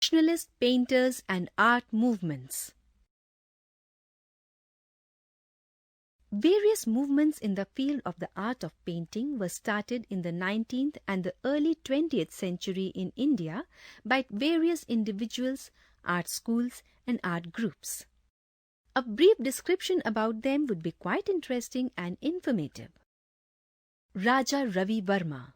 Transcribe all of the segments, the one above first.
Nationalist painters and art movements. Various movements in the field of the art of painting were started in the 19th and the early 20th century in India by various individuals, art schools and art groups. A brief description about them would be quite interesting and informative. Raja Ravi Verma.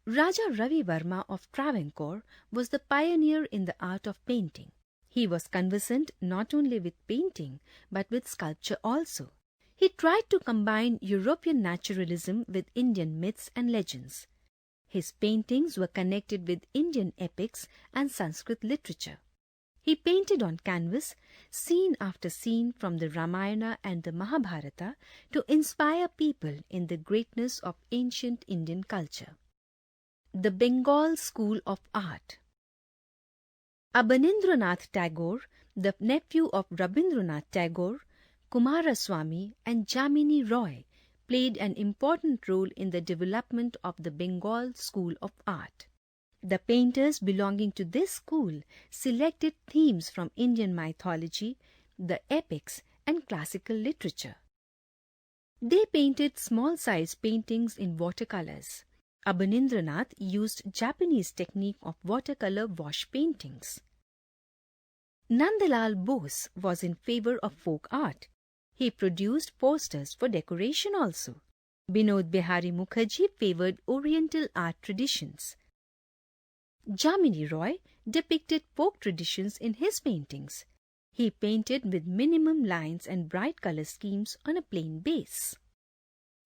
Raja Ravi Verma of Travancore was the pioneer in the art of painting. He was conversant not only with painting but with sculpture also. He tried to combine European naturalism with Indian myths and legends. His paintings were connected with Indian epics and Sanskrit literature. He painted on canvas scene after scene from the Ramayana and the Mahabharata to inspire people in the greatness of ancient Indian culture. The Bengal School of Art. Abanindranath Tagore, the nephew of Rabindranath Tagore, Kumaraswamy and Jamini Roy, played an important role in the development of the Bengal School of Art. The painters belonging to this school selected themes from Indian mythology, the epics and classical literature. They painted small-size paintings in watercolors. Abanindranath used Japanese technique of watercolor wash paintings. Nandalal Bose was in favor of folk art. He produced posters for decoration also. Binod Bihari Mukherjee favored Oriental art traditions. Jamini Roy depicted folk traditions in his paintings. He painted with minimum lines and bright color schemes on a plain base.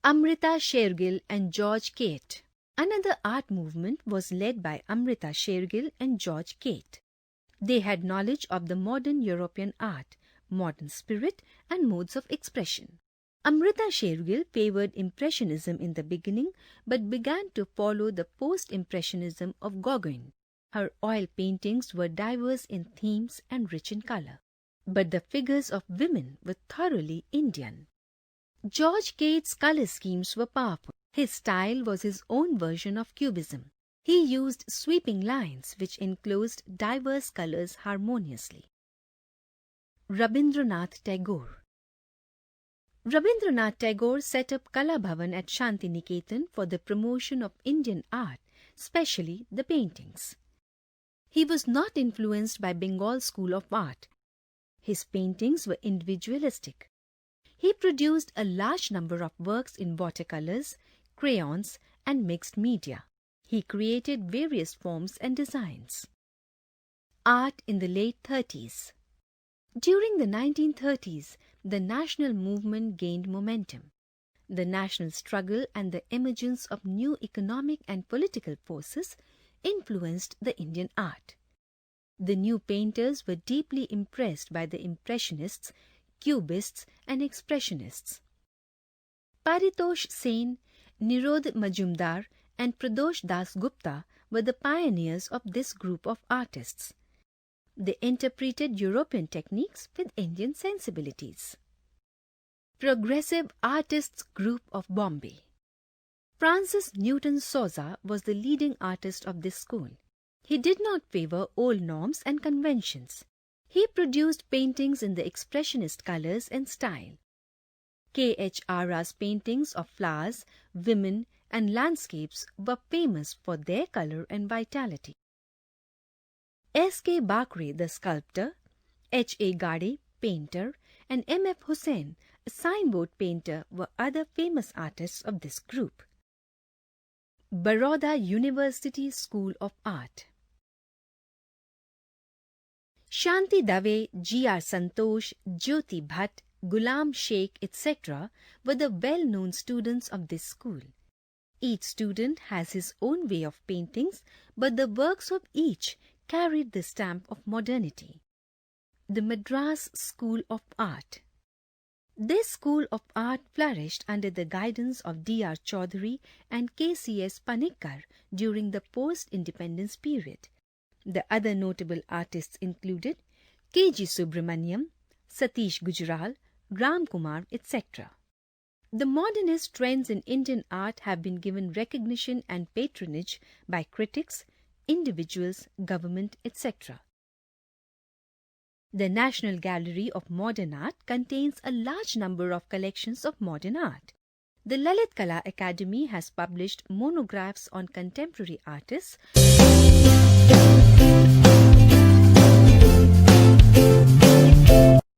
Amrita Shergill and George Cate. Another art movement was led by Amrita Shergill and George Cate. They had knowledge of the modern European art, modern spirit and modes of expression. Amrita Shergill favored Impressionism in the beginning but began to follow the post-Impressionism of Gauguin. Her oil paintings were diverse in themes and rich in color. But the figures of women were thoroughly Indian. George Cate's color schemes were powerful. His style was his own version of Cubism. He used sweeping lines which enclosed diverse colors harmoniously. Rabindranath Tagore. Rabindranath Tagore set up Kala Bhavan at Shantiniketan for the promotion of Indian art, especially the paintings. He was not influenced by Bengal School of Art. His paintings were individualistic. He produced a large number of works in watercolors, crayons and mixed media. He created various forms and designs. Art in the late 30s. During the 1930s, the national movement gained momentum. The national struggle and the emergence of new economic and political forces influenced the Indian art. The new painters were deeply impressed by the Impressionists, Cubists and Expressionists. Paritosh Sen, Nirod Majumdar and Pradosh Das Gupta were the pioneers of this group of artists. They interpreted European techniques with Indian sensibilities. Progressive Artists Group of Bombay. Francis Newton Sousa was the leading artist of this school. He did not favor old norms and conventions. He produced paintings in the expressionist colors and style. K. H. Ara's paintings of flowers, women and landscapes were famous for their color and vitality. S. K. Bakre, the sculptor, H. A. Gade, painter, and M. F. Hussain, a signboard painter, were other famous artists of this group. Baroda University School of Art. Shanti Dave, G. R. Santosh, Jyoti Bhatt, Ghulam Sheikh, etc. were the well-known students of this school. Each student has his own way of paintings, but the works of each carried the stamp of modernity. The Madras School of Art. This school of art flourished under the guidance of D. R. Chaudhary and K. C. S. Panikkar during the post-independence period. The other notable artists included K. G. Subramaniam, Satish Gujral, Ram Kumar, etc. The modernist trends in Indian art have been given recognition and patronage by critics, individuals, government, etc. The National Gallery of Modern Art contains a large number of collections of modern art. The Lalit Kala Academy has published monographs on contemporary artists.